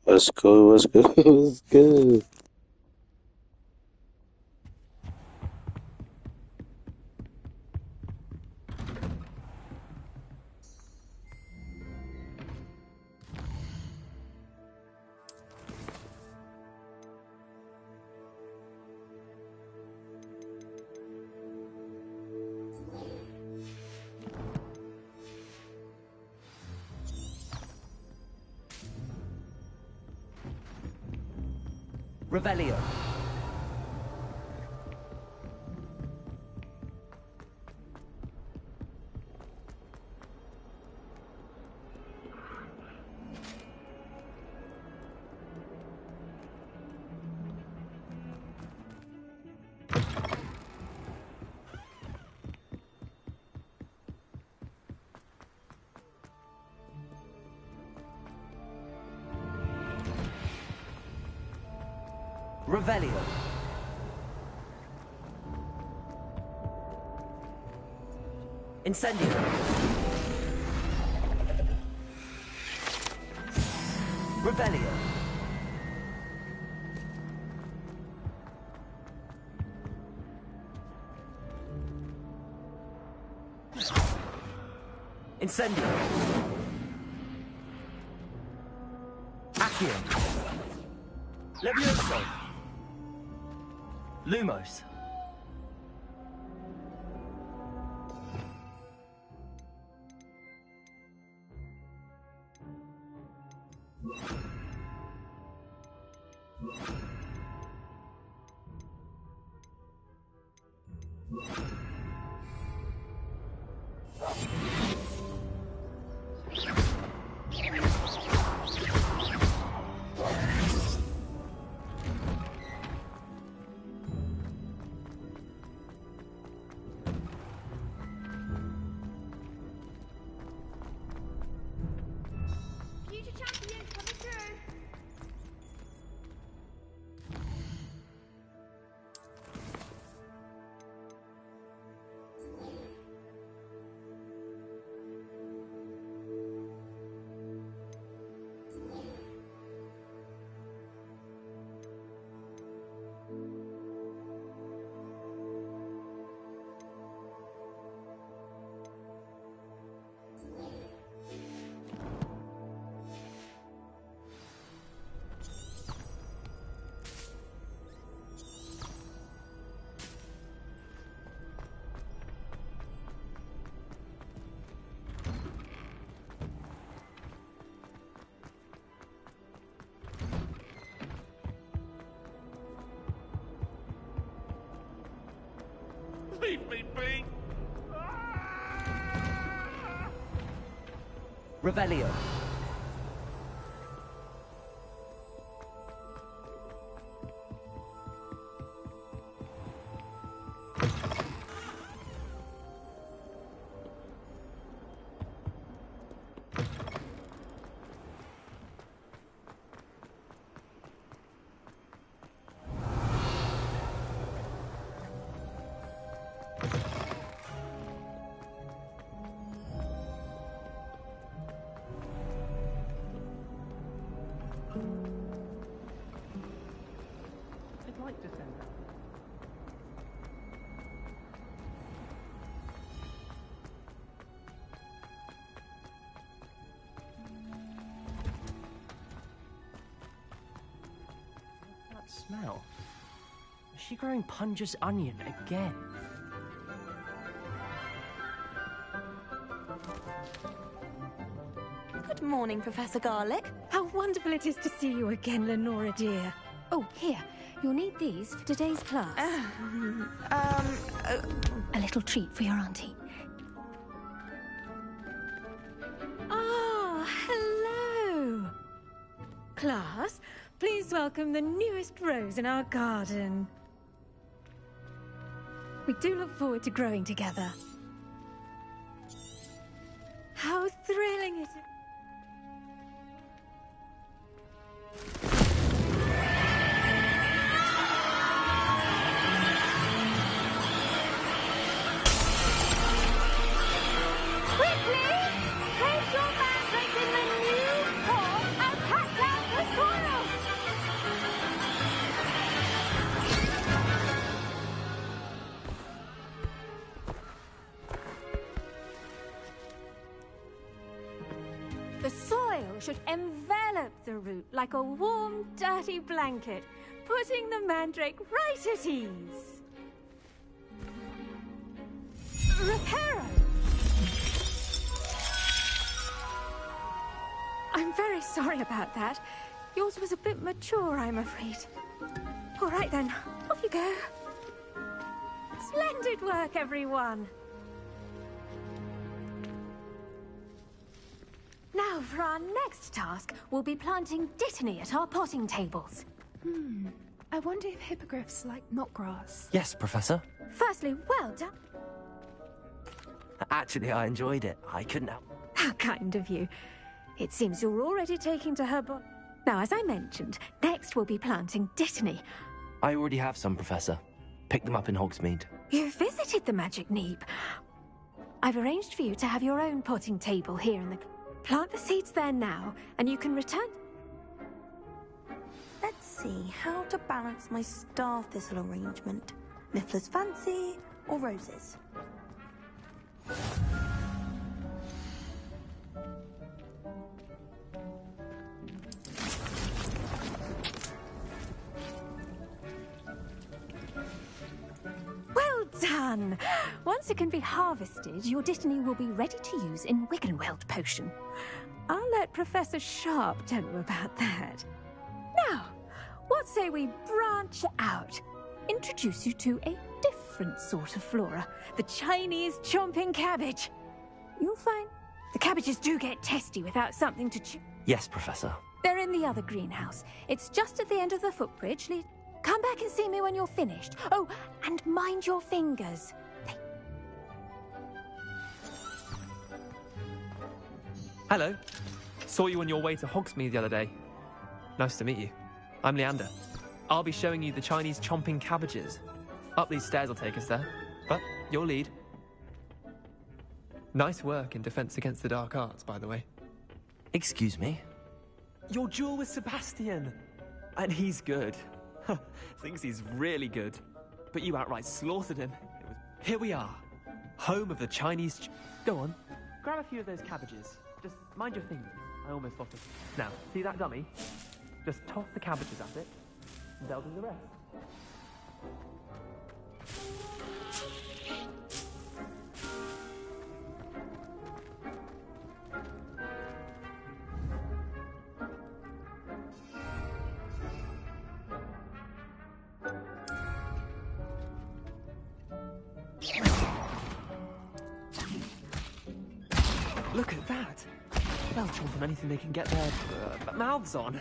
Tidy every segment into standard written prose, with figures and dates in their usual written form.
What's good? What's good? What's good? Revelio. Revelio. Incendio. Revelio. Incendio. Accio. Levioso. Lumos. Leave me be! Revelio. I'd like to send that. What's that smell? Is she growing Punja's onion again? Good morning, Professor Garlick. How wonderful it is to see you again, Lenora dear. Oh, here, you'll need these for today's class. A little treat for your auntie. Ah, hello. Class, please welcome the newest rose in our garden. We do look forward to growing together. How thrilling is it? Quickly! Place your mantlets in the new hall and cut down the soil! envelop the root like a warm, dirty blanket, putting the mandrake right at ease. Reparo! I'm very sorry about that. Yours was a bit mature, I'm afraid. All right then, off you go. Splendid work, everyone. Now, for our next task, we'll be planting dittany at our potting tables. I wonder if hippogriffs like knotgrass. Yes, Professor. Firstly, well done. Actually, I enjoyed it. I couldn't help. How kind of you. It seems you're already taking to her Now, as I mentioned, next we'll be planting dittany. I already have some, Professor. Picked them up in Hogsmeade. You visited the Magic Neep. I've arranged for you to have your own potting table here in the... Plant the seeds there now, and you can return... Let's see how to balance my star thistle arrangement. Miffler's fancy or roses? Well done! Once it can be harvested, your dittany will be ready to use in Wiggenweld potion. I'll let Professor Sharp tell you about that. Now, what say we branch out? Introduce you to a different sort of flora, the Chinese chomping cabbage. You'll find the cabbages do get testy without something to chew. Yes, Professor. They're in the other greenhouse. It's just at the end of the footbridge. Come back and see me when you're finished. Oh, and mind your fingers. Hello. Saw you on your way to Hogsmeade the other day. Nice to meet you. I'm Leander. I'll be showing you the Chinese chomping cabbages. Up these stairs will take us there. But your lead. Nice work in Defense Against the Dark Arts, by the way. Excuse me? Your duel with Sebastian. And he's good. Thinks he's really good. But you outright slaughtered him. Here we are. Home of the Chinese... Go on. Grab a few of those cabbages. Just mind your fingers. I almost lost it. Now, see that dummy? Just toss the cabbages at it, and they'll do the rest. Look at that! They'll chomp on anything they can get their mouths on.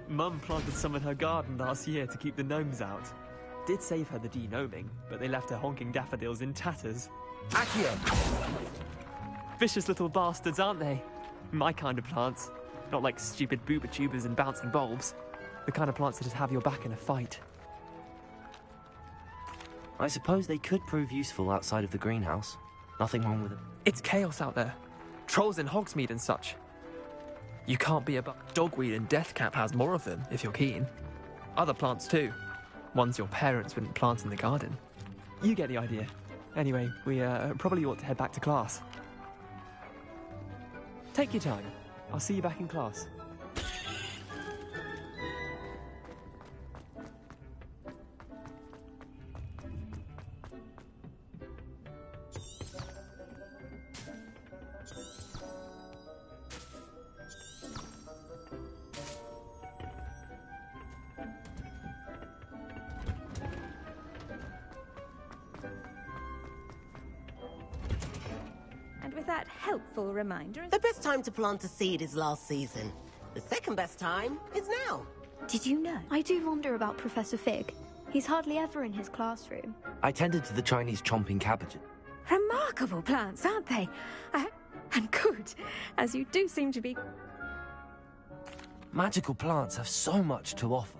Mum planted some in her garden last year to keep the gnomes out. Did save her the de-gnoming, but they left her honking daffodils in tatters. Accio! Vicious little bastards, aren't they? My kind of plants. Not like stupid booba tubers and bouncing bulbs. The kind of plants that just have your back in a fight. I suppose they could prove useful outside of the greenhouse. Nothing wrong with them. It's chaos out there. Trolls in Hogsmeade and such. You can't be above dogweed, and Deathcap has more of them, if you're keen. Other plants too. Ones your parents wouldn't plant in the garden. You get the idea. Anyway, we probably ought to head back to class. Take your time. I'll see you back in class. And with that helpful reminder... The best time to plant a seed is last season. The second best time is now. Did you know? I do wonder about Professor Fig. He's hardly ever in his classroom. I tended to the Chinese chomping cabbages. Remarkable plants, aren't they? And good, as you do seem to be... Magical plants have so much to offer.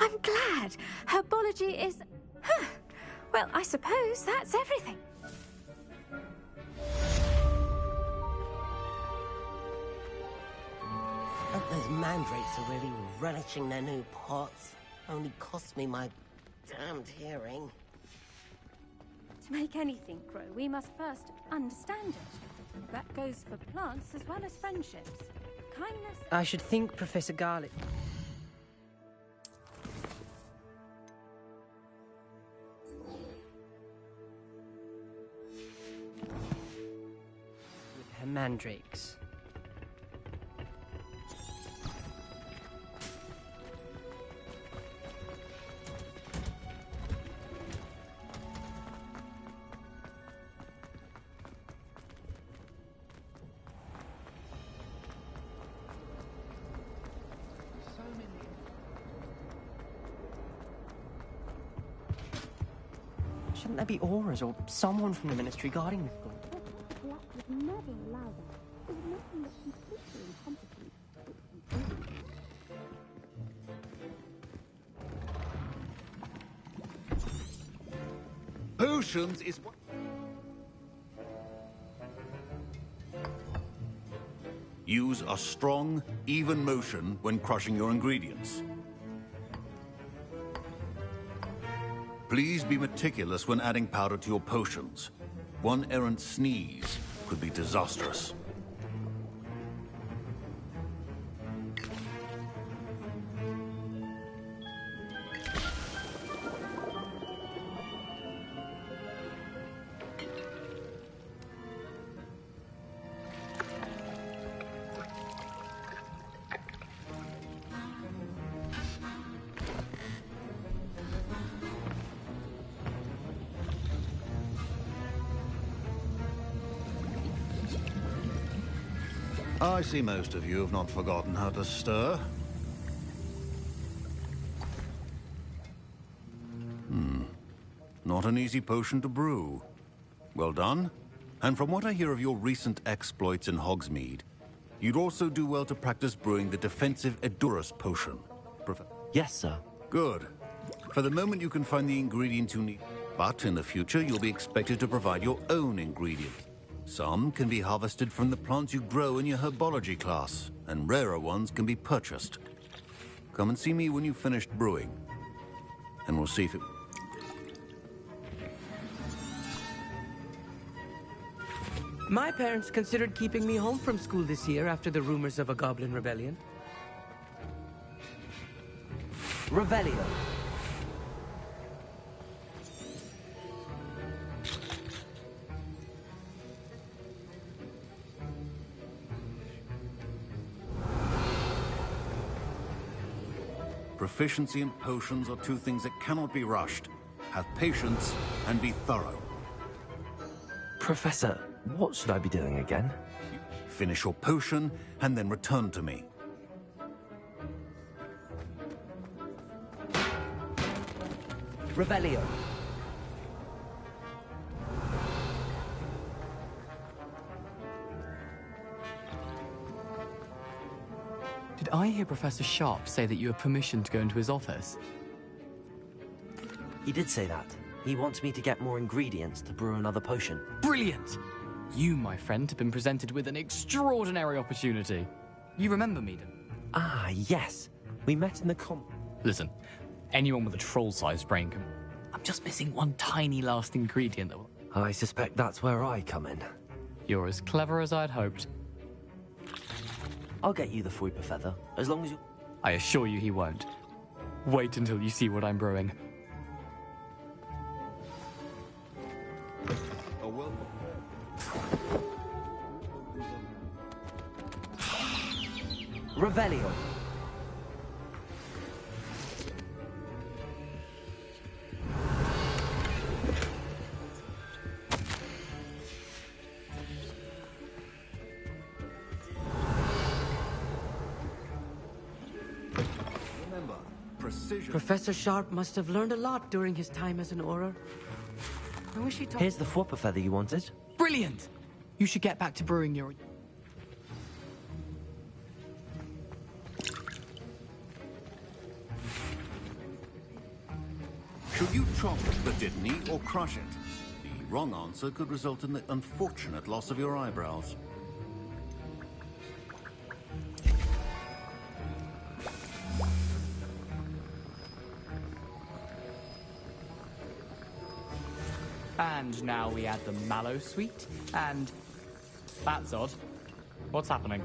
I'm glad. Herbology is... Well, I suppose that's everything. Hope those mandrakes are really relishing their new pots. Only cost me my damned hearing. To make anything grow, we must first understand it. That goes for plants as well as friendships. Kindness. I should think Professor Garlic. With her mandrakes. Shouldn't there be auras or someone from the ministry guarding this place? Would never allow that. It would make them look completely incompetent. Potions is what... Use a strong, even motion when crushing your ingredients. Please be meticulous when adding powder to your potions. One errant sneeze could be disastrous. I see most of you have not forgotten how to stir. Not an easy potion to brew. Well done. And from what I hear of your recent exploits in Hogsmeade, you'd also do well to practice brewing the defensive Edurus potion. Yes, sir. Good. For the moment, you can find the ingredients you need. But in the future, you'll be expected to provide your own ingredients. Some can be harvested from the plants you grow in your herbology class, and rarer ones can be purchased. Come and see me when you've finished brewing, and we'll see if it... My parents considered keeping me home from school this year after the rumors of a goblin rebellion. Revelio. Proficiency and potions are two things that cannot be rushed. Have patience and be thorough. Professor, what should I be doing again? Finish your potion and then return to me. Revelio. Did I hear Professor Sharp say that you have permission to go into his office? He did say that. He wants me to get more ingredients to brew another potion. Brilliant! You, my friend, have been presented with an extraordinary opportunity. You remember me, don't you? Ah, yes. We met in the Listen, anyone with a troll-sized brain can... I'm just missing one tiny last ingredient that will... I suspect that's where I come in. You're as clever as I'd hoped. I'll get you the Fuipa feather, as long as you... I assure you he won't. Wait until you see what I'm brewing. Oh, well. Revelio. Remember, precision... Professor Sharp must have learned a lot during his time as an Auror. I wish he taught... Here's the Fuipa feather you wanted. Brilliant! You should get back to brewing your... Should you chop the Dittany or crush it? The wrong answer could result in the unfortunate loss of your eyebrows. And now we add the mallow sweet, and... That's odd. What's happening?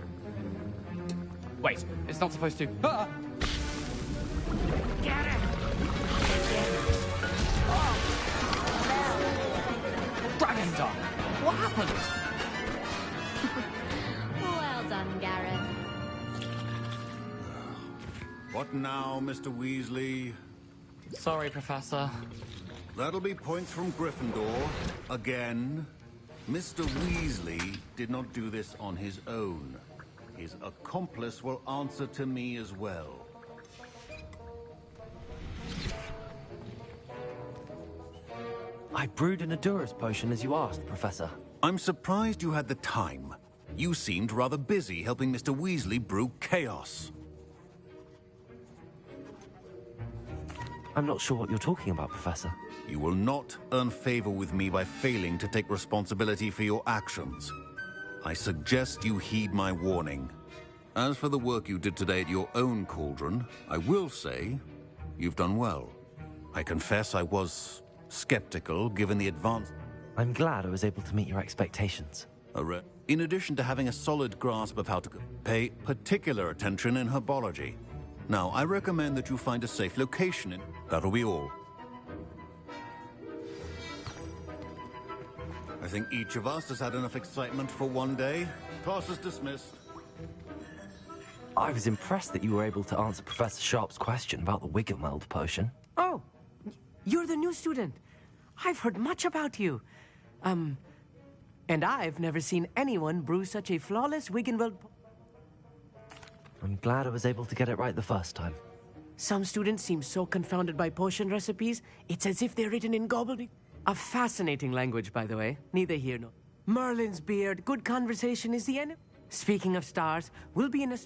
Wait, it's not supposed to. Ah! Get it! Dragon Dog! What happened? Well done, Gareth. What now, Mr. Weasley? Sorry, Professor. That'll be points from Gryffindor. Again. Mr. Weasley did not do this on his own. His accomplice will answer to me as well. I brewed an Adura's potion as you asked, Professor. I'm surprised you had the time. You seemed rather busy helping Mr. Weasley brew chaos. I'm not sure what you're talking about, Professor. You will not earn favor with me by failing to take responsibility for your actions. I suggest you heed my warning. As for the work you did today at your own cauldron, I will say you've done well. I confess I was skeptical given the advance. I'm glad I was able to meet your expectations. In addition to having a solid grasp of how to pay particular attention in herbology. Now, I recommend that you find a safe location and that'll be all. I think each of us has had enough excitement for one day. Class is dismissed. I was impressed that you were able to answer Professor Sharp's question about the Wiggenweld potion. Oh, you're the new student. I've heard much about you. And I've never seen anyone brew such a flawless Wiggenweld. I'm glad I was able to get it right the first time. Some students seem so confounded by potion recipes, it's as if they're written in gobbledygook. A fascinating language, by the way. Neither here nor... Merlin's beard, good conversation is the enemy. Speaking of stars, we'll be in a...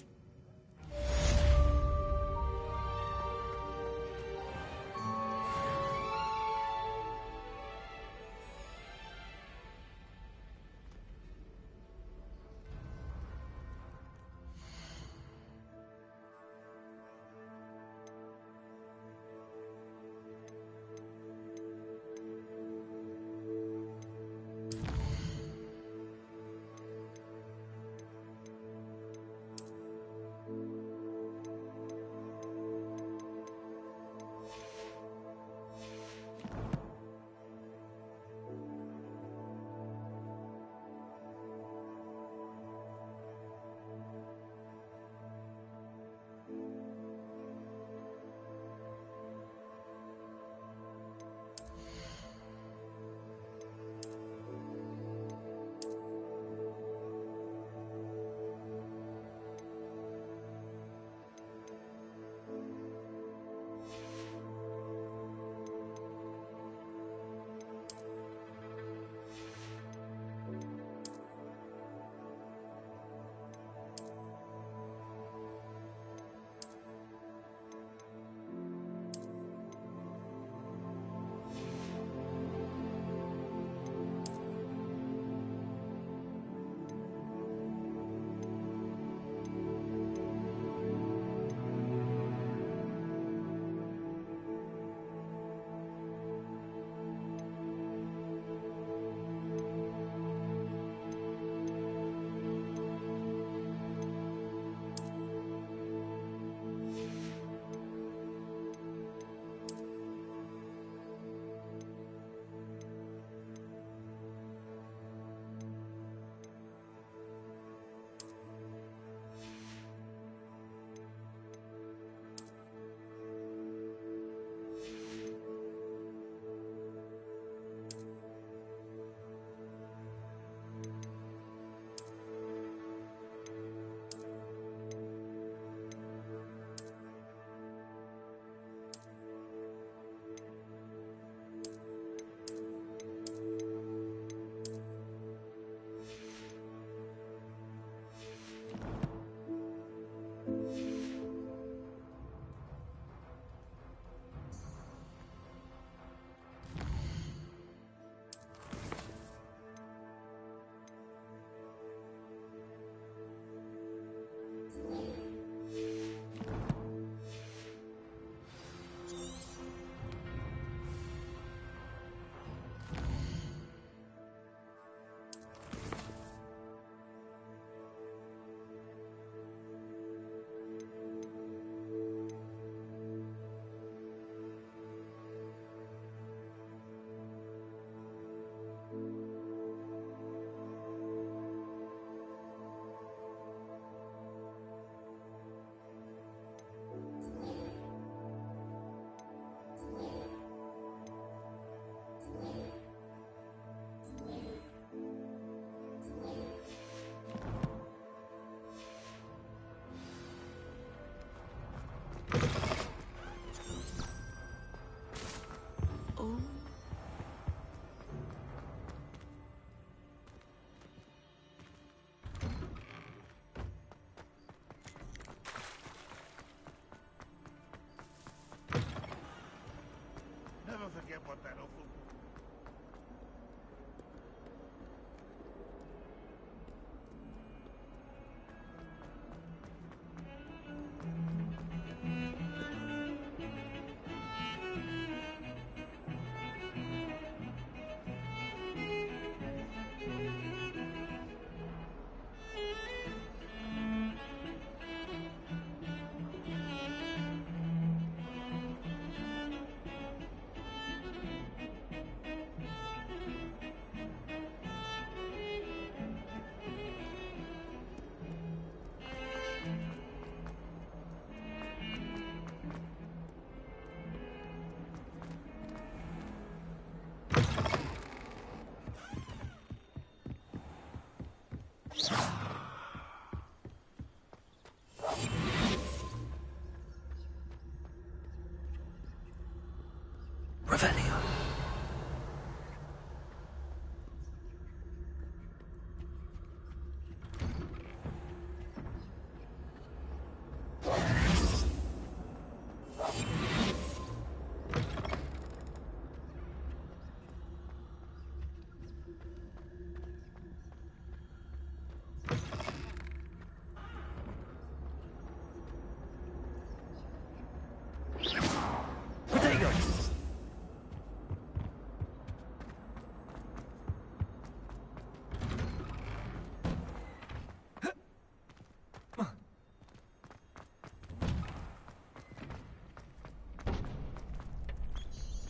Revelio.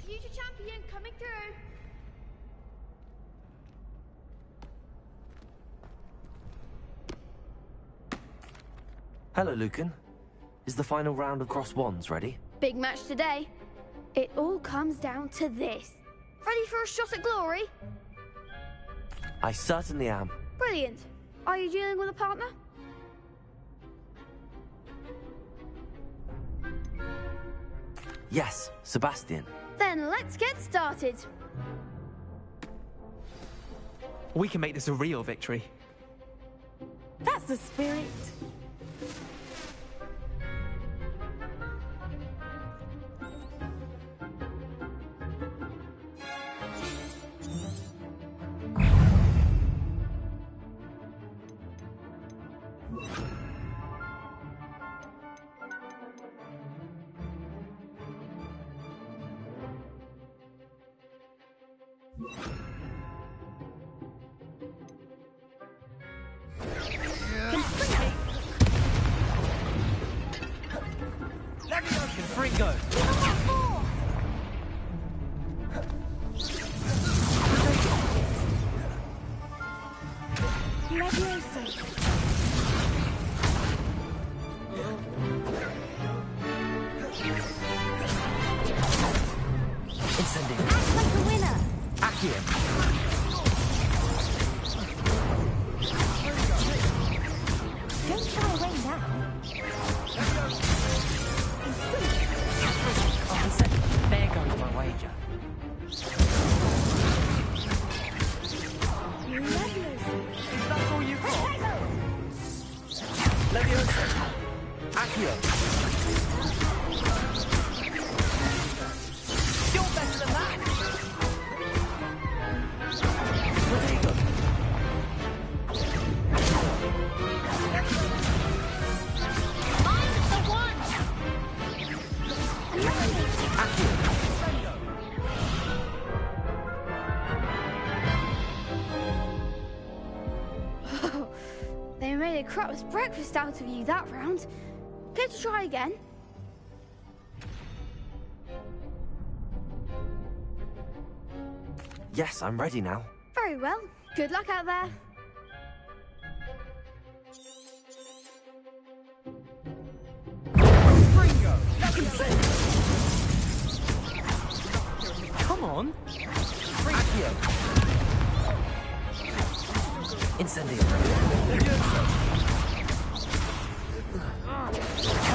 Future champion coming through. Hello, Lucan. Is the final round of cross wands ready? Big match today. It all comes down to this. Ready for a shot at glory? I certainly am. Brilliant. Are you dealing with a partner? Yes, Sebastian. Then let's get started. We can make this a real victory. That's the spirit. Confringo! Incendio. Act like a winner. Accio. Don't shy away now. There goes my wager. Is that all you've got? Leviosa. Accio. You're better than that! Rodrigo. I'm the one! Accio. They made a crap's breakfast out of you that round. Care to try again? Yes, I'm ready now. Very well. Good luck out there. Come on! Accio. Incendio.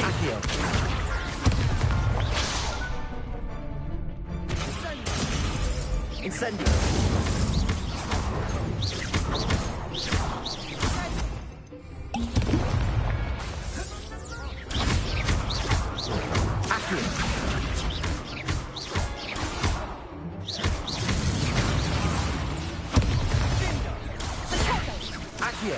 Accio. Incendio. Accio. Accio.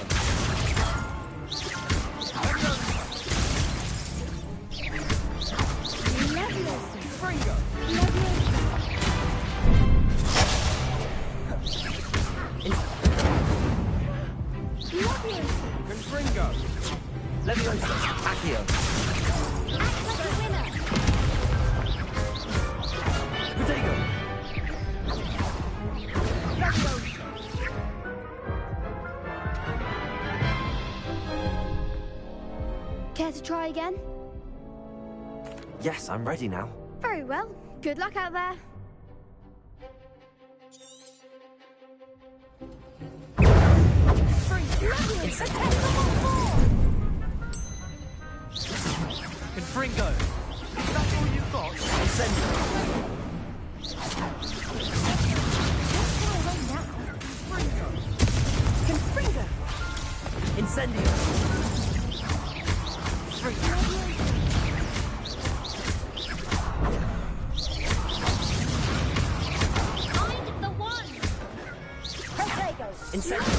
Confringo! Leviosa. Accio. Act like a winner. Rodrigo. Care to try again? Yes, I'm ready now. Very well. Good luck out there. Confringo! Is that all you've got? Incendio. Incendio! Find the one! Incendio!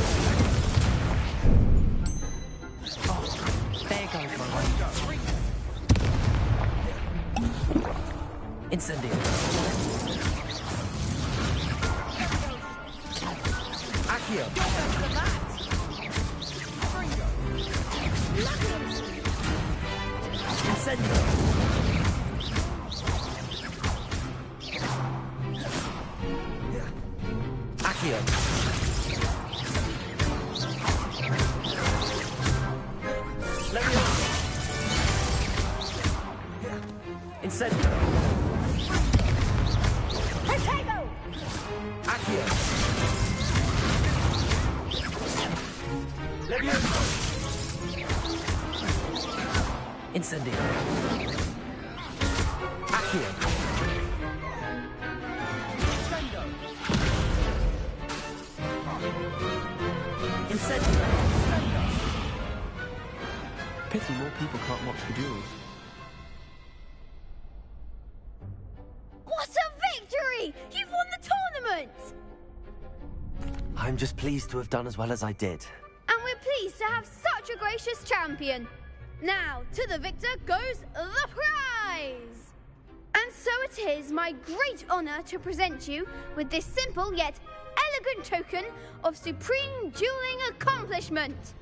Oh, there goes my one. Incendio! Accio! Incendio! Accio! Leviosa! Incendio! Protego! Accio! Leviosa! Incendio! Accio! Incendio! Pity more people can't watch the duels. What a victory! You've won the tournament! I'm just pleased to have done as well as I did. And we're pleased to have such a gracious champion. Now, to the victor goes the prize! And so it is my great honor to present you with this simple yet elegant token of supreme dueling accomplishment.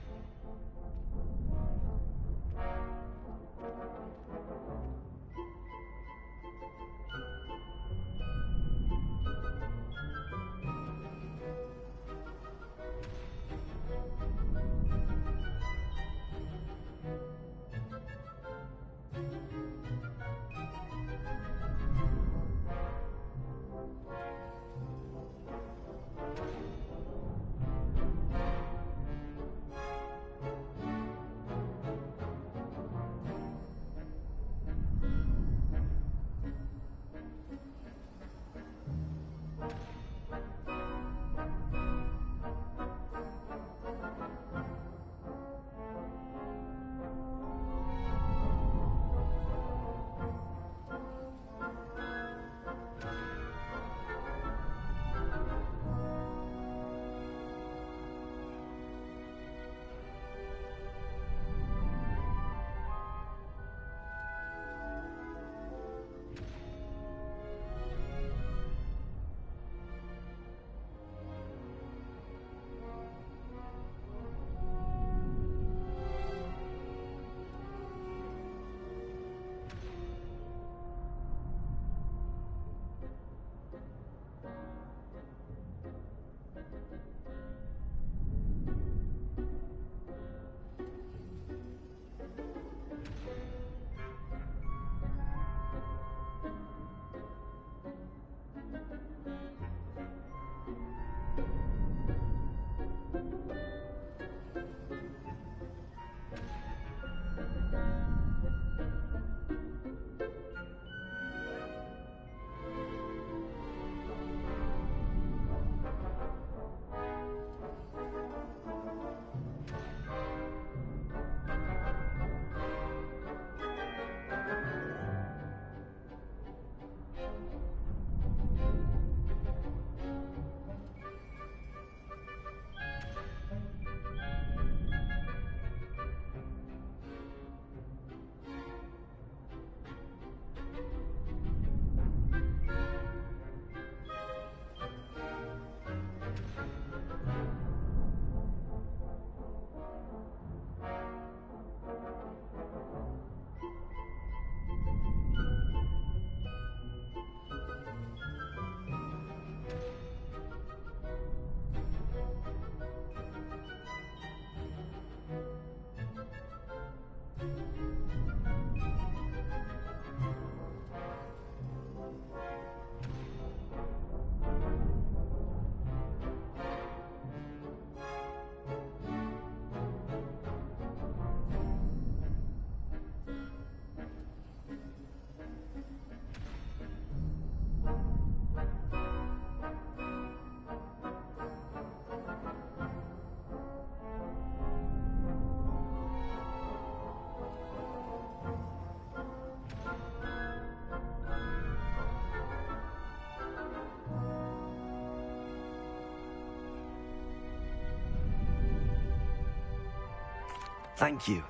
Thank you.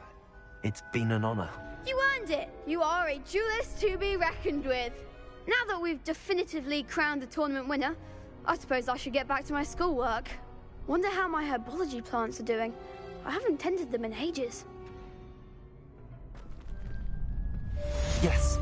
It's been an honor. You earned it! You are a duelist to be reckoned with. Now that we've definitively crowned the tournament winner, I suppose I should get back to my schoolwork. Wonder how my herbology plants are doing. I haven't tended them in ages. Yes.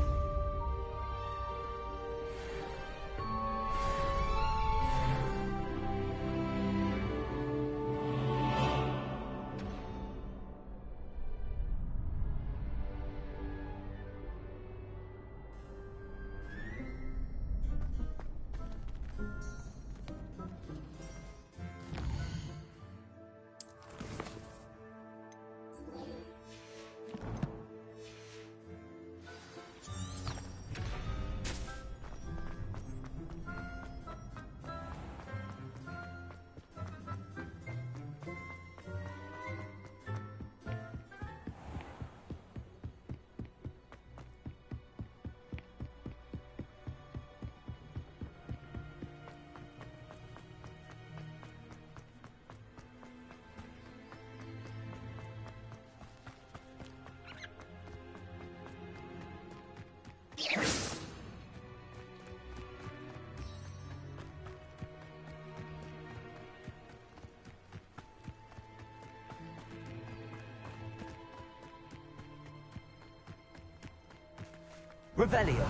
Revelio.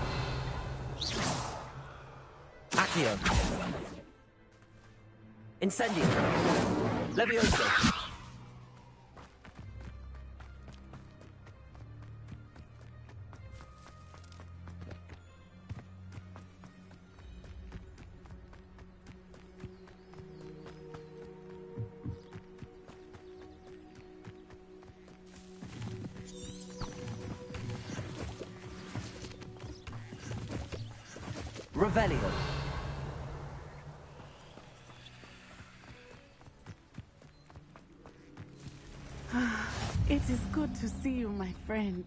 Accio. Incendio. Levioso. Revelio. It is good to see you, my friend.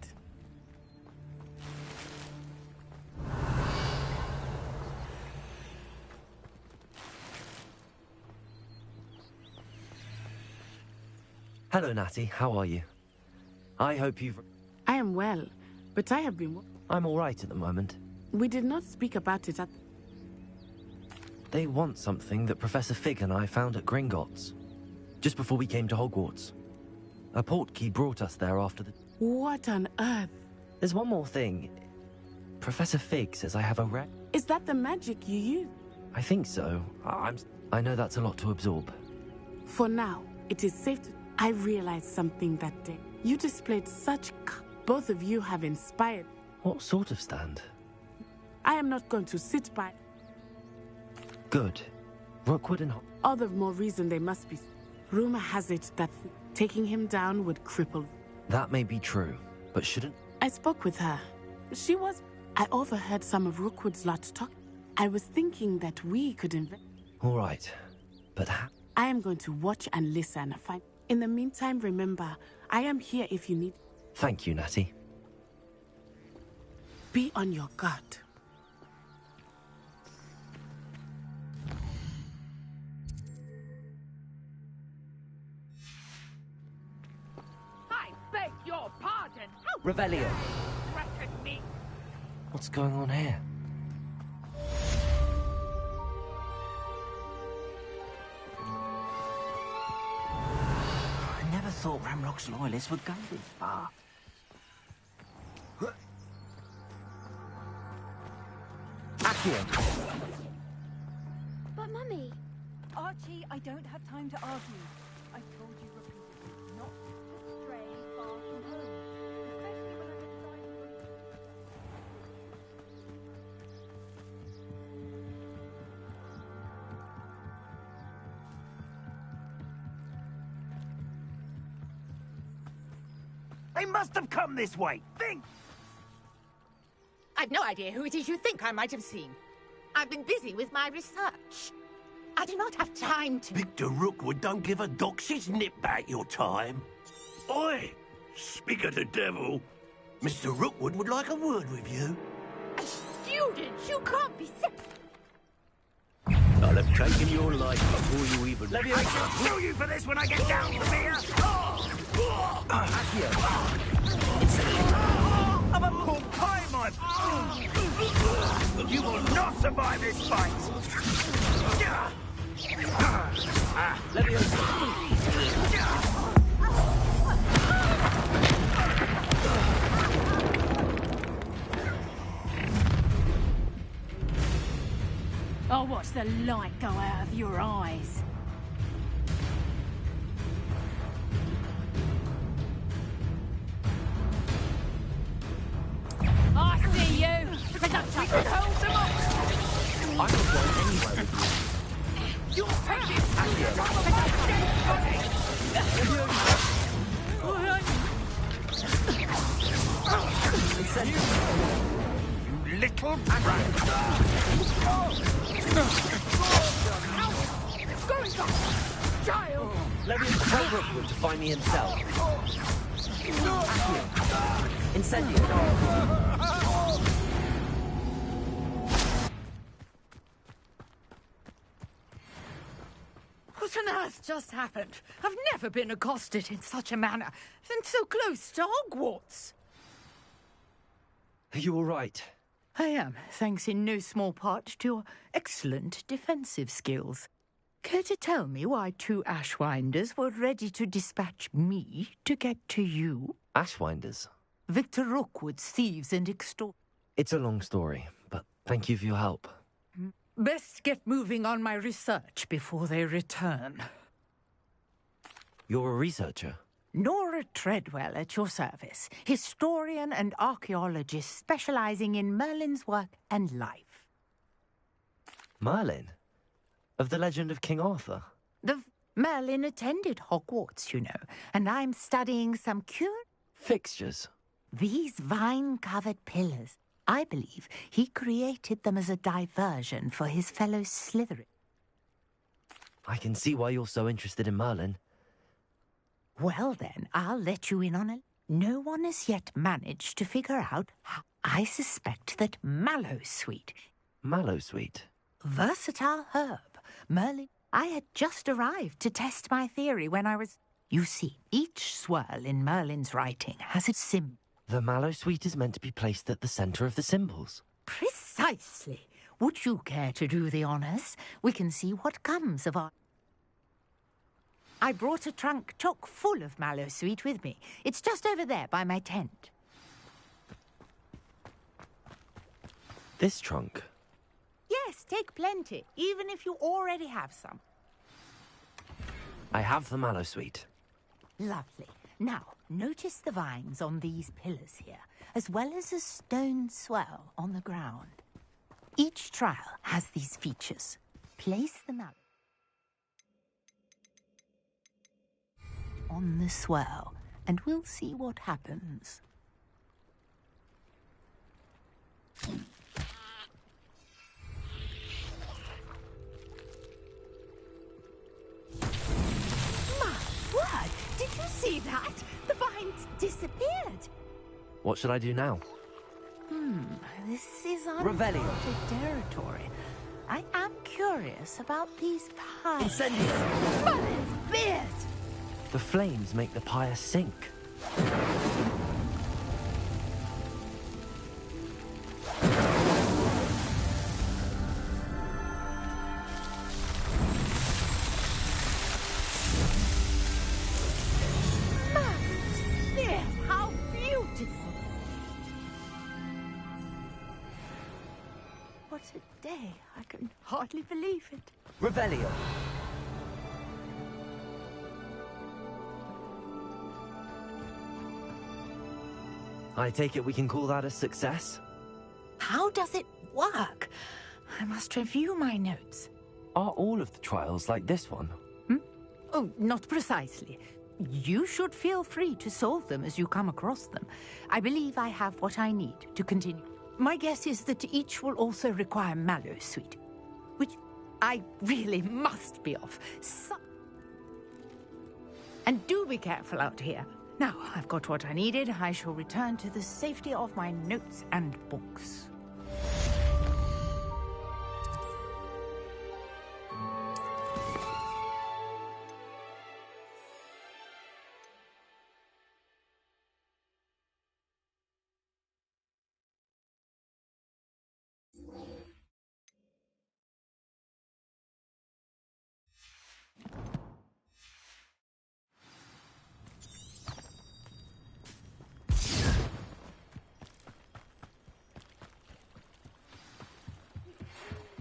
Hello, Natty. How are you? I hope you've... I am well, but I have been... I'm all right at the moment. We did not speak about it at... They want something that Professor Fig and I found at Gringotts, just before we came to Hogwarts. A portkey brought us there after the... What on earth? There's one more thing. Professor Fig says I have a rare... Is that the magic you use? I think so. I know that's a lot to absorb. For now, it is safe to... I realized something that day. You displayed such... Both of you have inspired... What sort of stand? I am not going to sit by... Good. Rookwood and... All the more reason they must be... Rumor has it that taking him down would cripple... That may be true, but shouldn't... I spoke with her. She was... I overheard some of Rookwood's lot talk. I was thinking that we could invest... All right, but how... I am going to watch and listen. Fine. In the meantime, remember, I am here if you need... Thank you, Natty. Be on your guard. I beg your pardon. How Revelio. dare you threaten me? What's going on here? I never thought Ramrock's loyalists would go this far. Accio. But, Mummy... Archie, I don't have time to argue. I've told you repeatedly not to stray far from home, especially when I'm inside. They must have come this way. Think! I've no idea who it is you think I might have seen. I've been busy with my research. I do not have time to... Victor Rookwood don't give a doxy's nip back your time. Oi! Speak of the devil. Mr. Rookwood would like a word with you. A student? You can't be sick. I'll have taken your life before you even... Leviosa. I shall kill you for this when I get down from here! Oh! I'm a pork pie, my... You will not survive this fight! I'll watch the light go out of your eyes. I see you! Production! Hold them up! I could go anywhere with you. You'll take it! You little brat! Child! Let me tell Rookwood to find me himself. Incendio. What on earth just happened? I've never been accosted in such a manner, and so close to Hogwarts. Are you all right? I am, thanks in no small part to your excellent defensive skills. Care to tell me why 2 Ashwinders were ready to dispatch me to get to you? Ashwinders? Victor Rookwood's thieves and extort. It's a long story, but thank you for your help. Best get moving on my research before they return. You're a researcher? Nora Treadwell at your service, historian and archaeologist specializing in Merlin's work and life. Merlin? Of the legend of King Arthur? Merlin attended Hogwarts, you know, and I'm studying some fixtures. These vine-covered pillars. I believe he created them as a diversion for his fellow Slytherin. I can see why you're so interested in Merlin. Well then, I'll let you in on it. No one has yet managed to figure out how. I suspect that Mallowsweet... Mallowsweet? Versatile herb. Merlin... I had just arrived to test my theory when I was... You see, each swirl in Merlin's writing has its symbol. The Mallowsweet is meant to be placed at the centre of the symbols. Precisely. Would you care to do the honours? We can see what comes of our... I brought a trunk chock full of Mallowsweet with me. It's just over there by my tent. This trunk? Yes, take plenty, even if you already have some. I have the Mallowsweet. Lovely. Now, notice the vines on these pillars here, as well as a stone swell on the ground. Each trial has these features. Place the mallow on the swell, and we'll see what happens. Did you see that? The vines disappeared. What should I do now? This is Revelio. uncharted territory. I am curious about these pies. Incendio. Merlin's beard! The flames make the pyre sink. What a day. I can hardly believe it. Revelio. I take it we can call that a success? How does it work? I must review my notes. Are all of the trials like this one? Oh, not precisely. You should feel free to solve them as you come across them. I believe I have what I need to continue. My guess is that each will also require Mallowsweet, which I really must be off. And do be careful out here. Now, I've got what I needed. I shall return to the safety of my notes and books.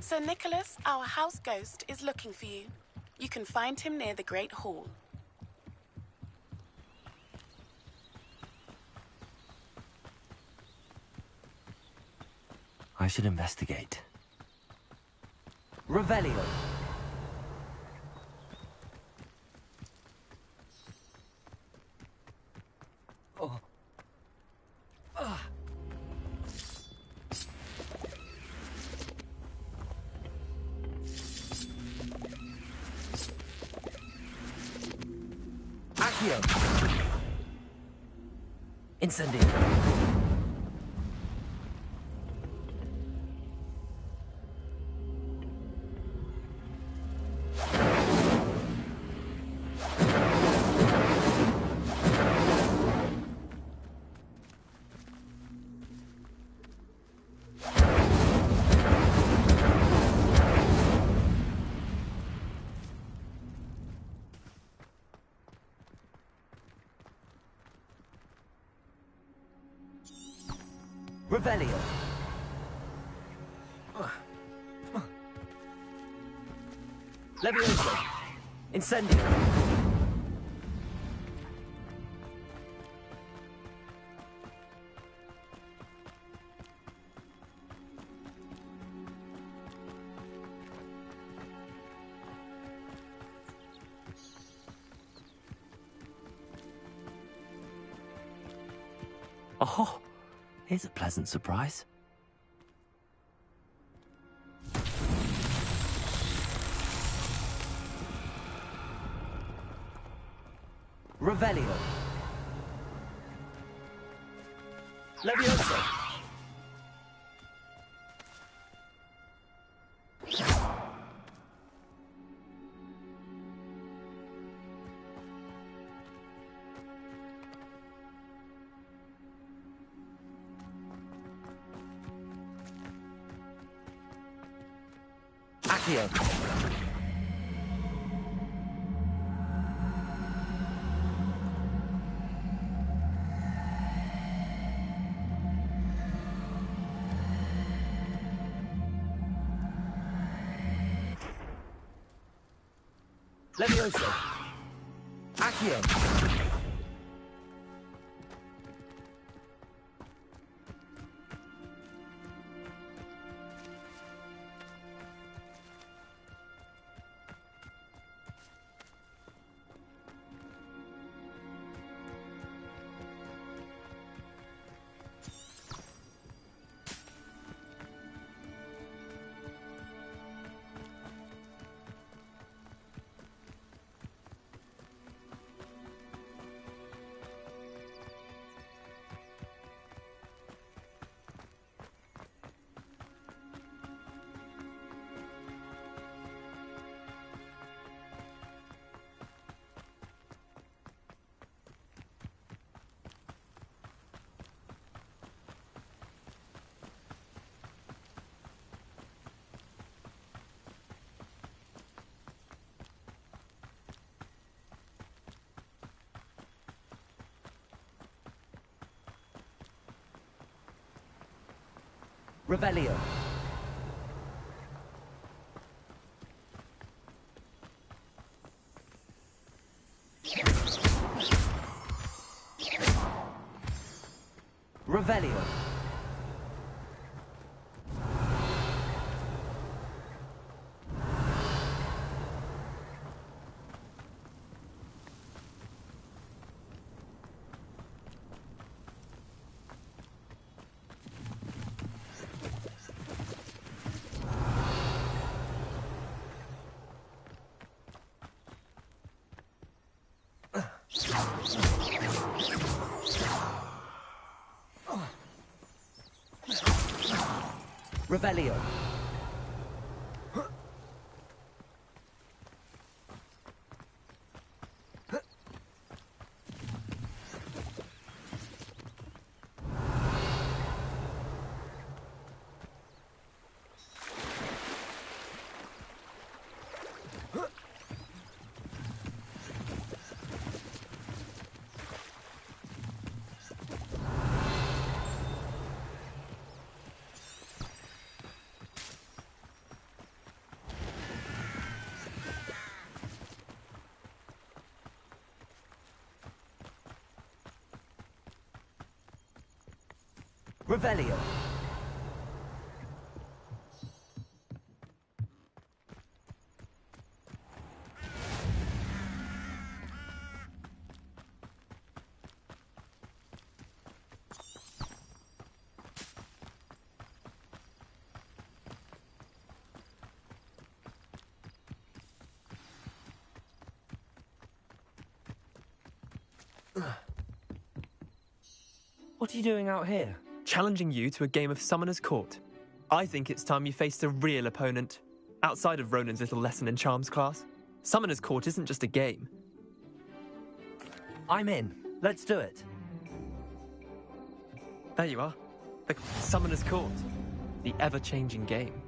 Sir Nicholas, our house ghost, is looking for you. You can find him near the Great Hall. I should investigate. Revelio. Oh. Accio. Incendio. Revelio. Levioso. Incendio. Oh, here's a pleasant surprise. Revelio. Levioso. Accio. Levioso. Accio. Revelio. Revelio. Revelio. Revelio. What are you doing out here? Challenging you to a game of Summoner's Court. I think it's time you faced a real opponent. Outside of Ronan's little lesson in charms class. Summoner's Court isn't just a game. I'm in. Let's do it. There you are. The Summoner's Court. The ever-changing game.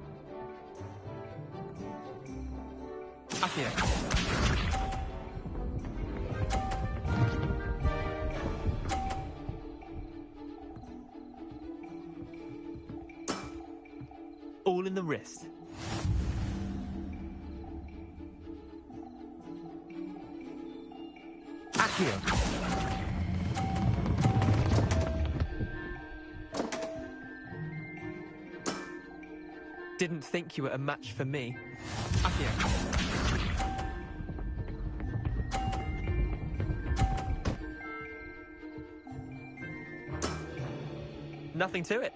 Akio. All in the wrist. Akio. Didn't think you were a match for me. Akio. Nothing to it.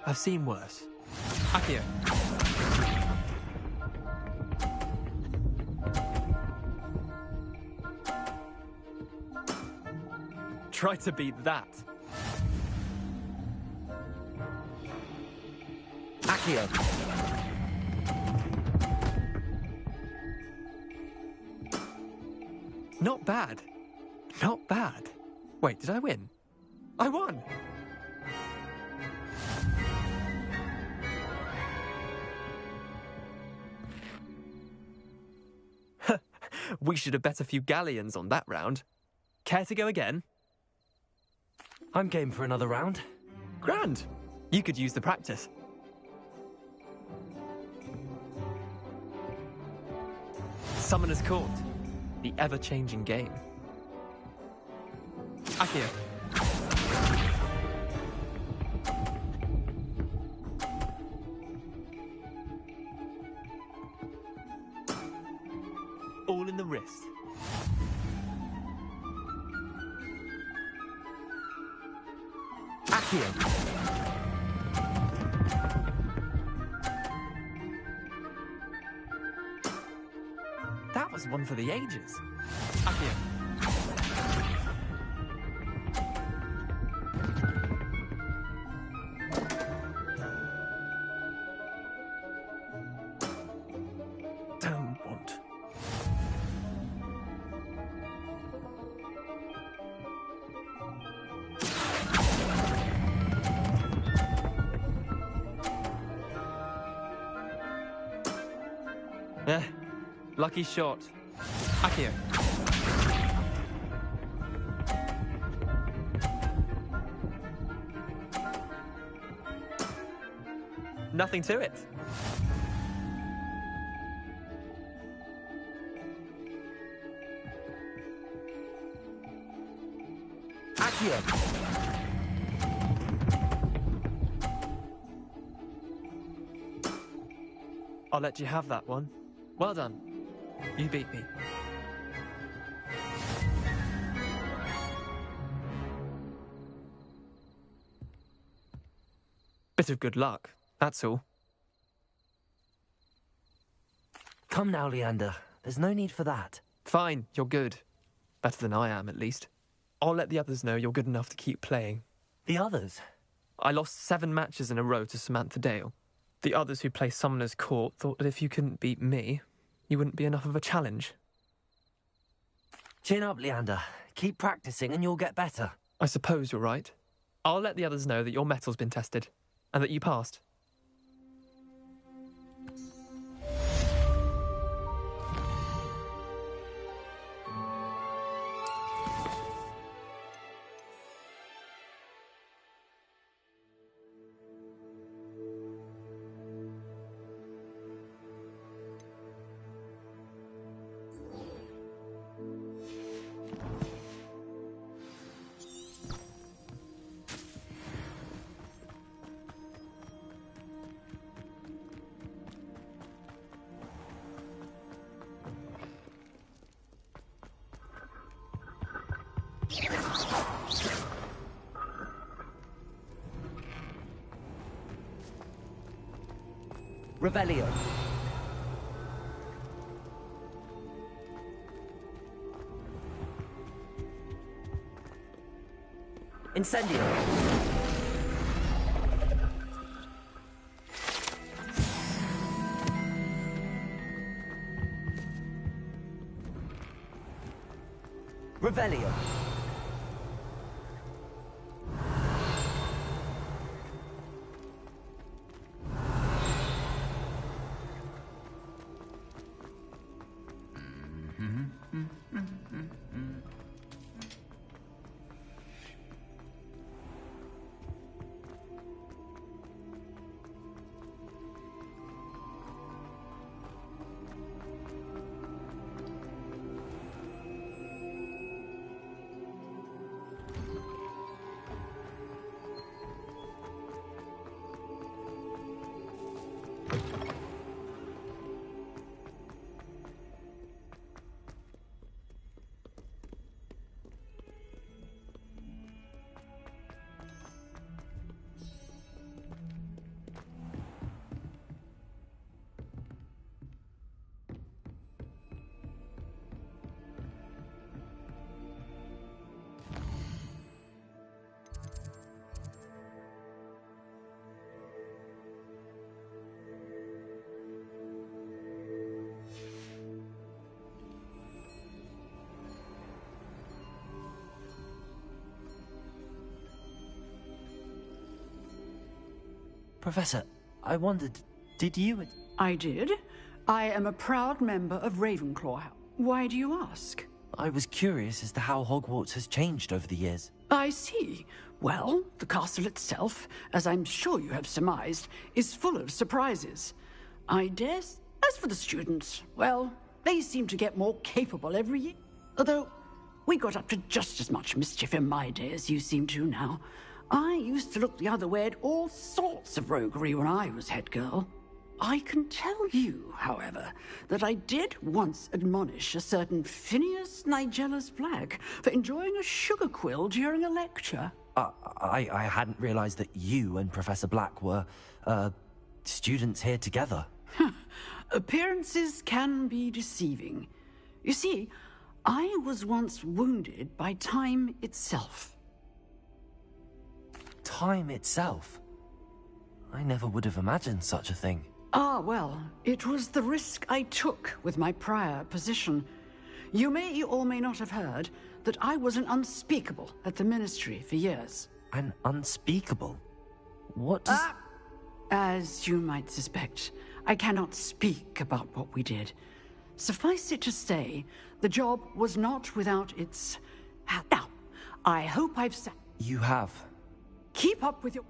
I've seen worse. Akio. Try to beat that. Akio. Not bad. Not bad. Wait, did I win? I won! We should have bet a few galleons on that round. Care to go again? I'm game for another round. Grand. You could use the practice. Summoner's Court. The ever-changing game. Akio. All in the wrist. Akio. That was one for the ages. Akio. Don't want. Lucky shot. Akio. Nothing to it. Akio. I'll let you have that one. Well done. You beat me. Bit of good luck, that's all. Come now, Leander. There's no need for that. Fine, you're good. Better than I am, at least. I'll let the others know you're good enough to keep playing. The others? I lost 7 matches in a row to Samantha Dale. The others who play Summoner's Court thought that if you couldn't beat me, you wouldn't be enough of a challenge. Chin up, Leander. Keep practicing and you'll get better. I suppose you're right. I'll let the others know that your metal's been tested, and that you passed. Revelio. Incendio. Revelio. Professor, I wondered, did you... I did. I am a proud member of Ravenclaw. Why do you ask? I was curious as to how Hogwarts has changed over the years. I see. Well, the castle itself, as I'm sure you have surmised, is full of surprises. I dare... As for the students, well, they seem to get more capable every year. Although, we got up to just as much mischief in my day as you seem to now. I used to look the other way at all sorts of roguery when I was head girl. I can tell you, however, that I did once admonish a certain Phineas Nigellus Black for enjoying a sugar quill during a lecture. I hadn't realized that you and Professor Black were, students here together. Appearances can be deceiving. You see, I was once wounded by time itself. Time itself? I never would have imagined such a thing. Ah, well, it was the risk I took with my prior position. You may or may not have heard that I was an unspeakable at the Ministry for years. An unspeakable? What does... As you might suspect, I cannot speak about what we did. Suffice it to say, the job was not without its... Now, I hope I've said... You have. Keep up with your...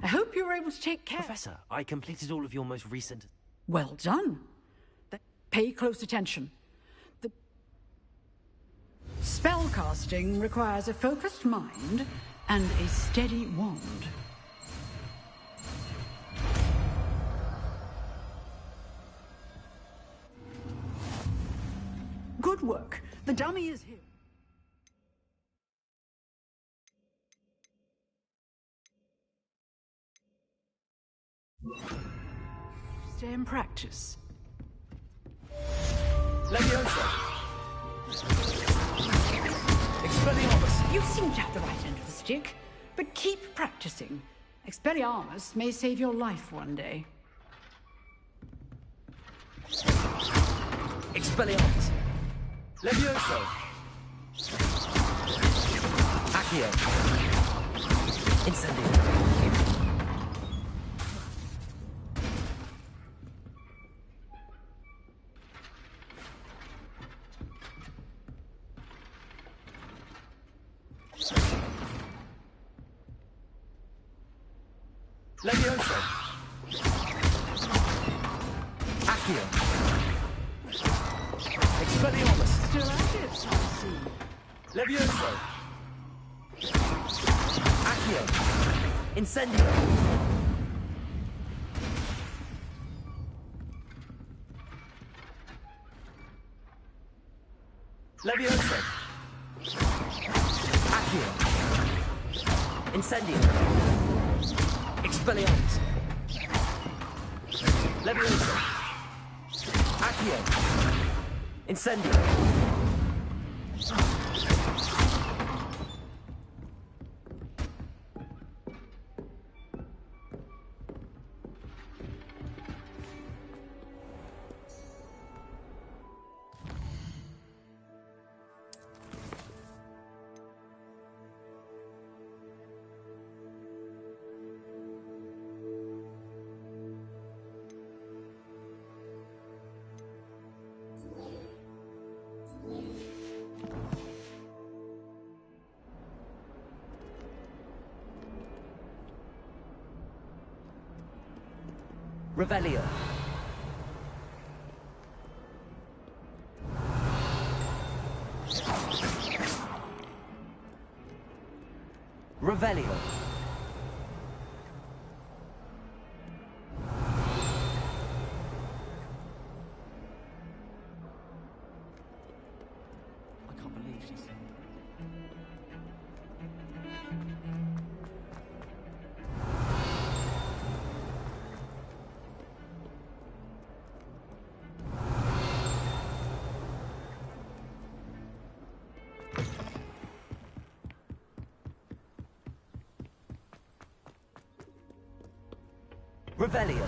I hope you were able to take care. Professor, I completed all of your most recent... Well done. Pay close attention. The spellcasting requires a focused mind and a steady wand. Good work. The dummy is here. Stay in practice. Leviosa! Expelliarmus! You seem to have the right end of the stick, but keep practicing. Expelliarmus may save your life one day. Expelliarmus! Levioso! Accio! Levioso. Accio. Expelliarmus. Still active, I see. Levioso. Accio. Incendio. Levioso. Accio. Incendio. Expelliarmus. Levioso. Accio. Incendio. Revelio. Revelio. I can't believe she's... Revelio.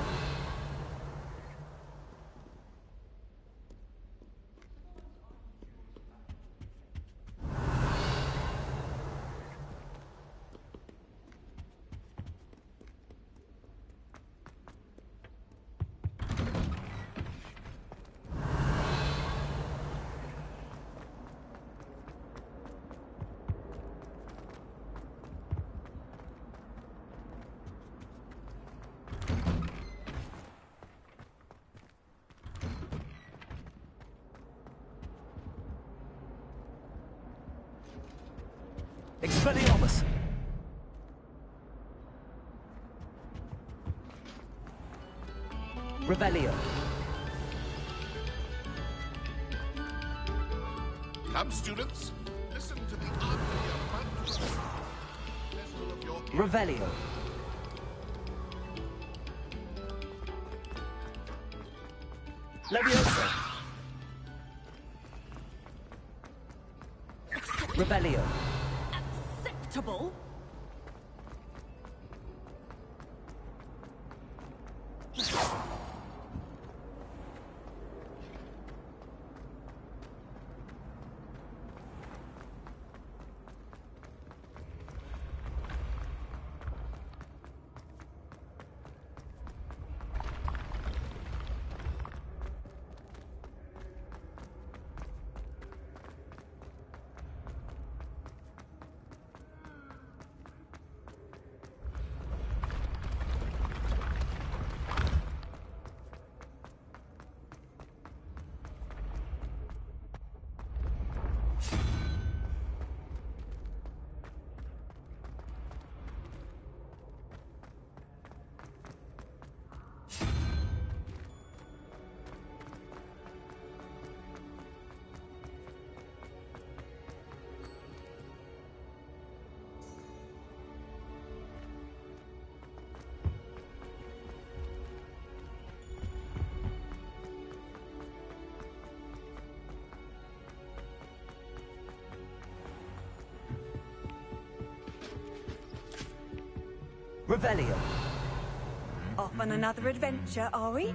Expelliarmus. Revelio. Lab students, listen to the unreal Revelio. Levioso. Revelio. Acceptable? Revelio. Off on another adventure, are we?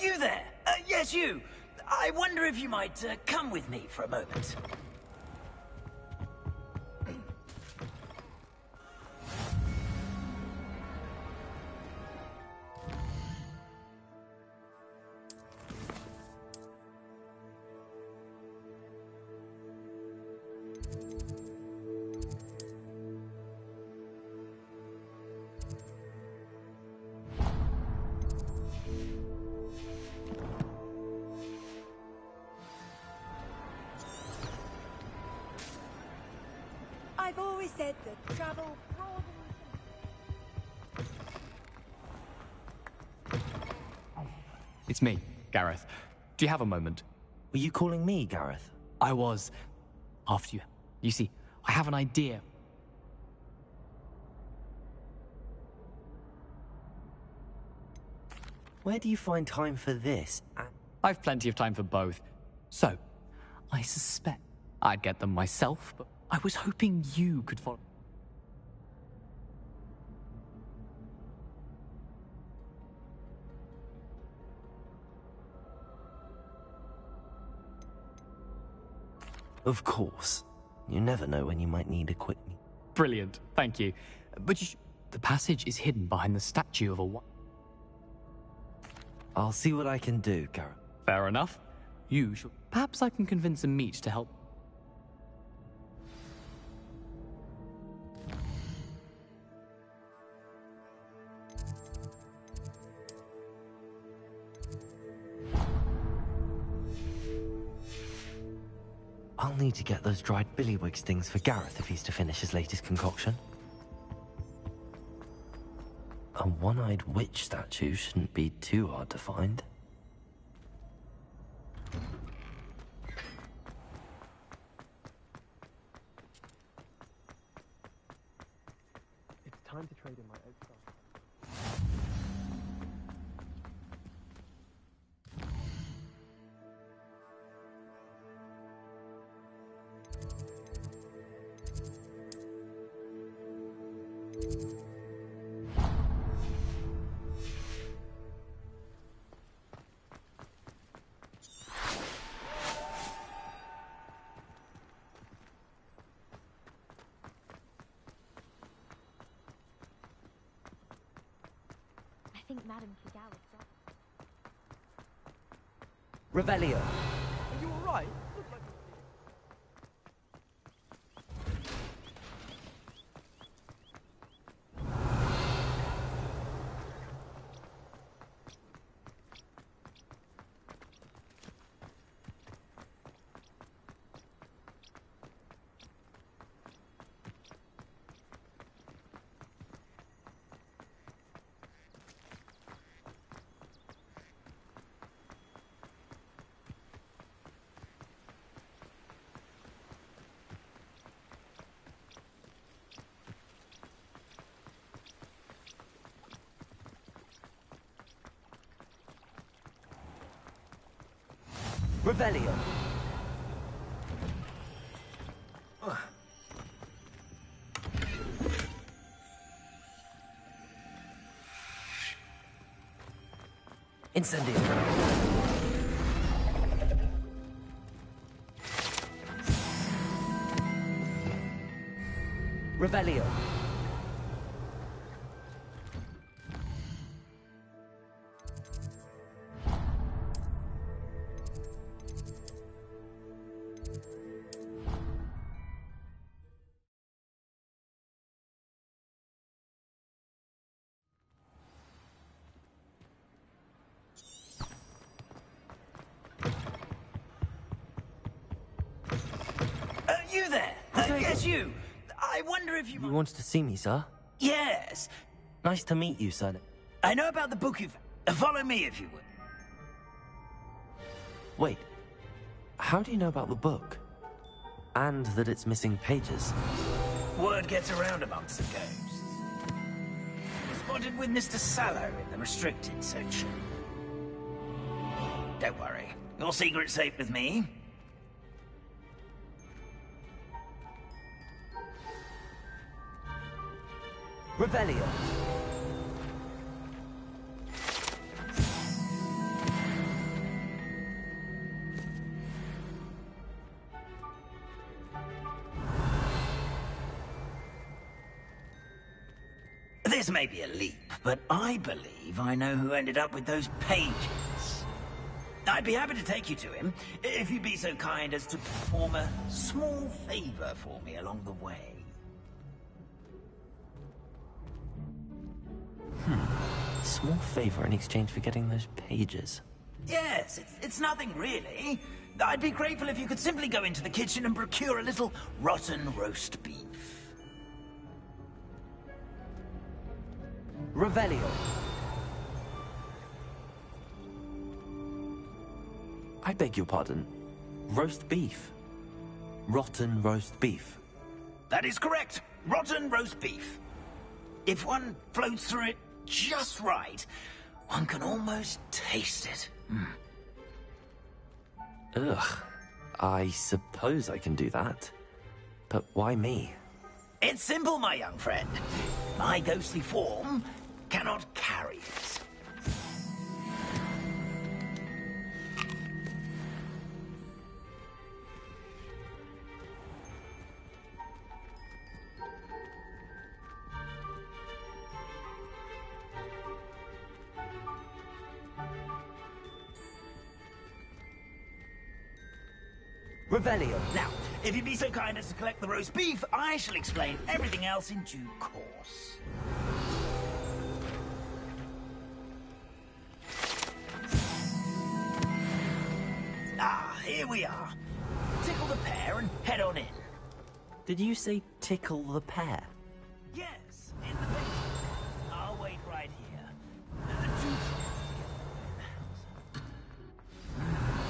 You there! Yes, you! I wonder if you might come with me for a moment. I've always said that travel broadens. It's me, Gareth. Do you have a moment? Were you calling me, Gareth? I was. After you. You see, I have an idea. Where do you find time for this? I've plenty of time for both. So, I suspect I'd get them myself, but I was hoping you could follow. Of course. You never know when you might need equipment. Brilliant, thank you. But the passage is hidden behind the statue of a I'll see what I can do, Gareth. Fair enough. You should. Perhaps I can convince a meat to help. I'll need to get those dried billywigs things for Gareth if he's to finish his latest concoction. A one-eyed witch statue shouldn't be too hard to find. It's time to trade in my oak stuff. I think Madame Kigal is Revelio. Are you alright? Look like Revelio. Incendio. Revelio. You there! Yes, you! I wonder if you... You wanted to see me, sir? Yes! Nice to meet you, sir. I know about the book you've... Follow me, if you would. Wait. How do you know about the book? And that it's missing pages? Word gets around amongst the ghosts. Spotted with Mr. Sallow in the restricted section. Don't worry. Your secret's safe with me. Revelio. This may be a leap, but I believe I know who ended up with those pages. I'd be happy to take you to him, if you'd be so kind as to perform a small favor for me along the way. Small favor in exchange for getting those pages. Yes, it's nothing really. I'd be grateful if you could simply go into the kitchen and procure a little rotten roast beef. Revelio. I beg your pardon. Roast beef. Rotten roast beef. That is correct. Rotten roast beef. If one floats through it just right, one can almost taste it. Ugh. I suppose I can do that. But why me? It's simple, my young friend. My ghostly form cannot carry it. Revelio. Now, if you'd be so kind as to collect the roast beef, I shall explain everything else in due course. Ah, here we are. Tickle the pear and head on in. Did you say tickle the pear? Yes, in the basement. I'll wait right here.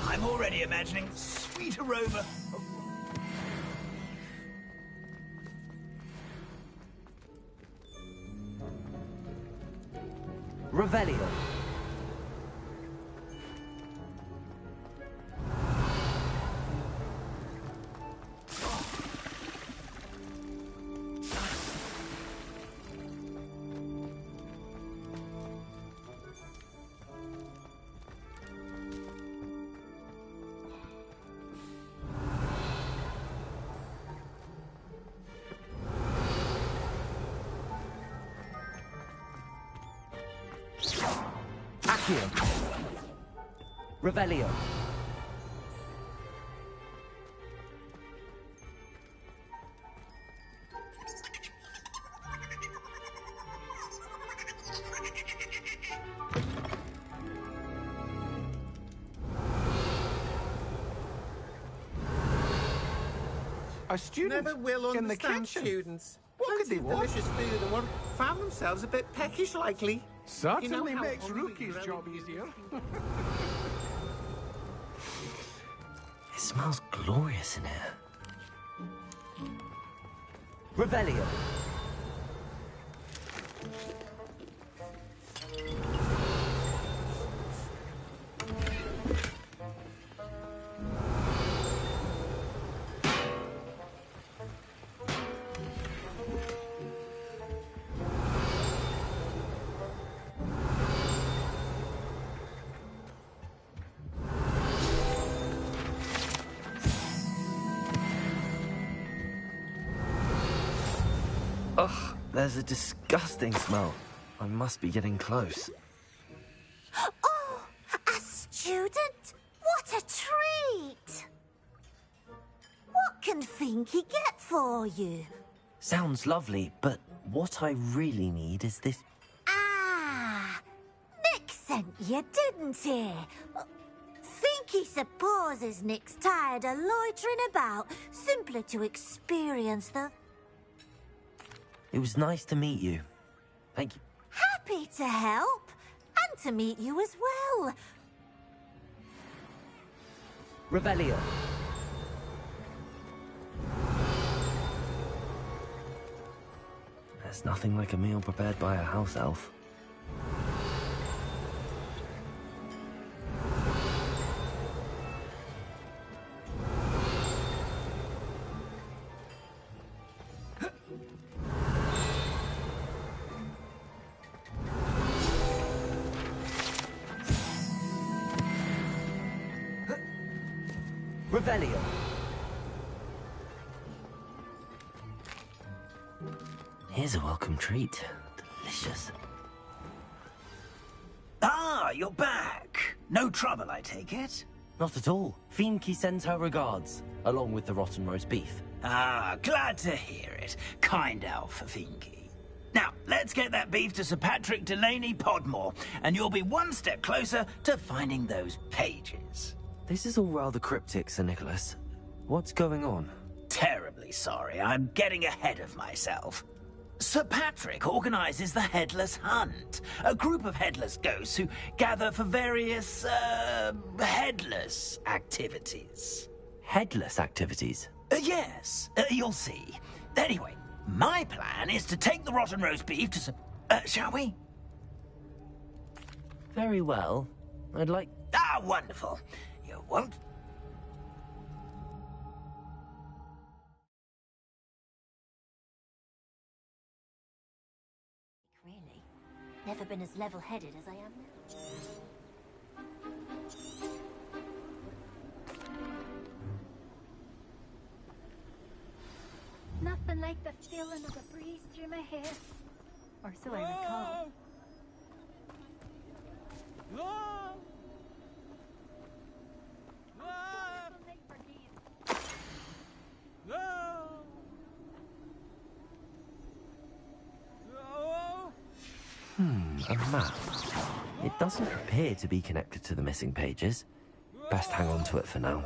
I'm already imagining sweet aroma of... Revelio. Accio. Revelio. A student Never will in the understand kitchen. students. What could they want? Delicious food and one found themselves a bit peckish likely. Certainly You know how makes only Rookie's grown- job easier. It smells glorious in here. Revelio. Ugh, there's a disgusting smell. I must be getting close. Oh, a student? What a treat! What can Finky get for you? Sounds lovely, but what I really need is this... Ah, Nick sent you, didn't he? Finky supposes Nick's tired of loitering about simply to experience the... It was nice to meet you. Thank you. Happy to help, and to meet you as well. Revelio. There's nothing like a meal prepared by a house elf. Revelio. Here's a welcome treat. delicious. Ah, you're back. No trouble, I take it? Not at all. Fienke sends her regards, along with the rotten roast beef. Ah, glad to hear it. Kind elf for Fienke. Now, let's get that beef to Sir Patrick Delaney Podmore, and you'll be one step closer to finding those pages. This is all rather cryptic, Sir Nicholas. What's going on? Terribly sorry, I'm getting ahead of myself. Sir Patrick organises the Headless Hunt, a group of headless ghosts who gather for various, headless activities. Headless activities? Yes, you'll see. Anyway, my plan is to take the rotten roast beef to Sir... shall we? Very well. I'd like... Ah, wonderful. You won't... Really? Never been as level-headed as I am now. Nothing like the feeling of a breeze through my hair. Or so I recall. A map. It doesn't appear to be connected to the missing pages. Best hang on to it for now.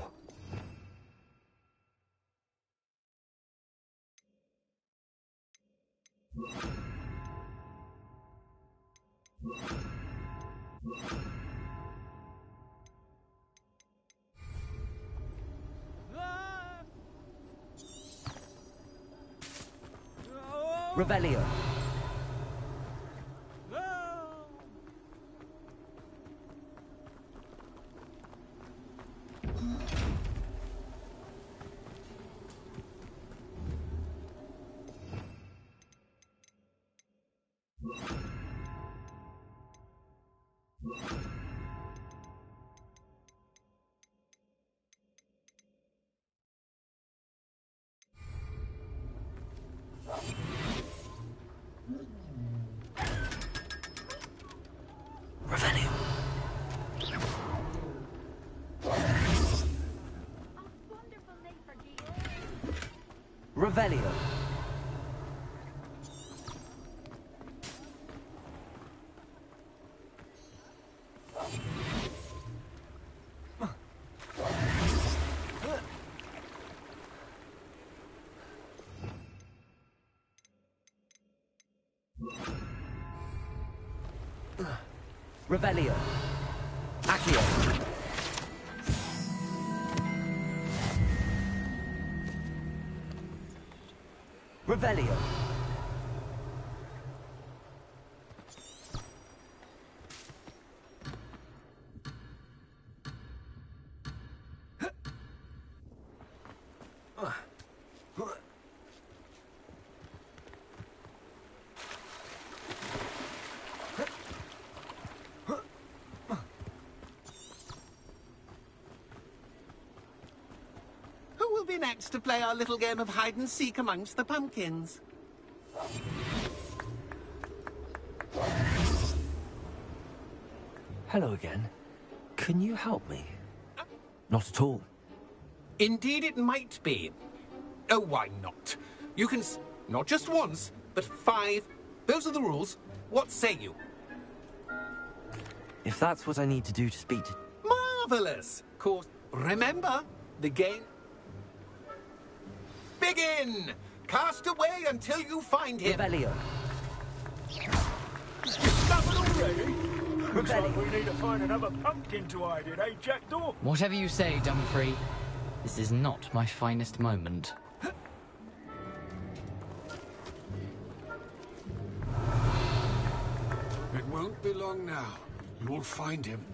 Revelio. Revelio. Revelio. Accio. Revelio. Who will be next to play our little game of hide-and-seek amongst the pumpkins? Hello again. Can you help me? Not at all. Indeed it might be. Oh, why not? You can not just once, but 5. Those are the rules. What say you? If that's what I need to do to speak to... Marvellous! Of course, remember, the game... Begin! Cast away until you find him. Revelio. Discovered already? Looks like we need to find another pumpkin to hide in, eh, Jackdaw? Whatever you say, Dumfrey. This is not my finest moment. It won't be long now. You'll find him.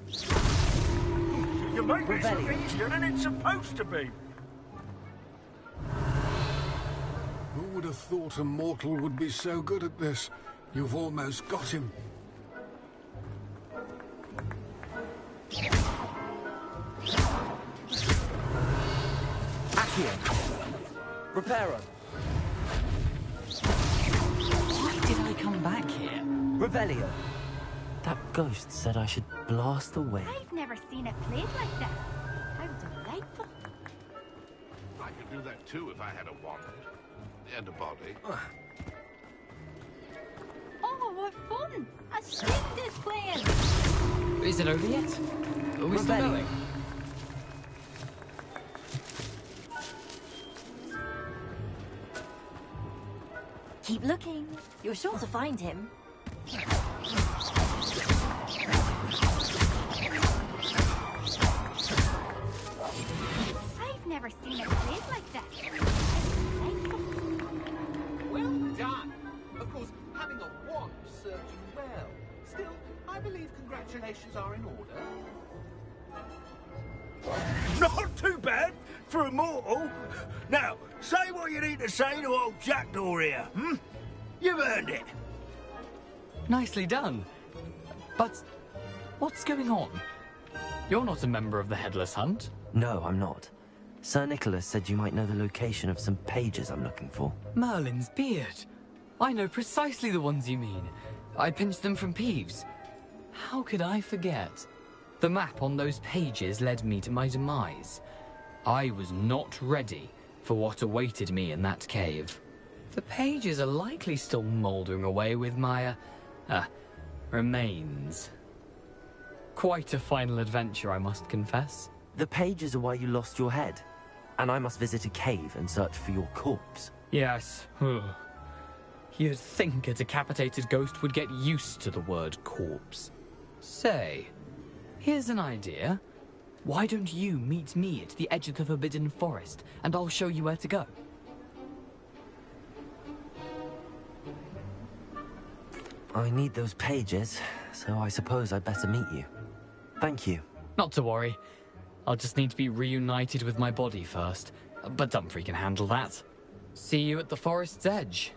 You make this look easier than it's supposed to be. Who would have thought a mortal would be so good at this? You've almost got him. Accio. Reparo. Why did I come back here? Revelio. That ghost said I should blast away. I've never seen it played like this. How delightful. I could do that too if I had a wand. And a body. Oh, what fun! A shift is playing! Is it over yet? Are we still going? Keep looking. You're sure to find him. I've never seen it played like this. Well done. Of course, having a wand served you well. Still, I believe congratulations are in order. Not too bad for a mortal. Now, say what you need to say to old Jackdaw here, hmm? You've earned it. Nicely done. But what's going on? You're not a member of the Headless Hunt. No, I'm not. Sir Nicholas said you might know the location of some pages I'm looking for. Merlin's beard. I know precisely the ones you mean. I pinched them from Peeves. How could I forget? The map on those pages led me to my demise. I was not ready for what awaited me in that cave. The pages are likely still mouldering away with my, remains. Quite a final adventure, I must confess. The pages are why you lost your head, and I must visit a cave and search for your corpse. Yes. You'd think a decapitated ghost would get used to the word corpse. Say, here's an idea. Why don't you meet me at the edge of the Forbidden Forest, and I'll show you where to go? I need those pages, so I suppose I'd better meet you. Thank you. Not to worry. I'll just need to be reunited with my body first. But Dumfries can handle that. See you at the forest's edge.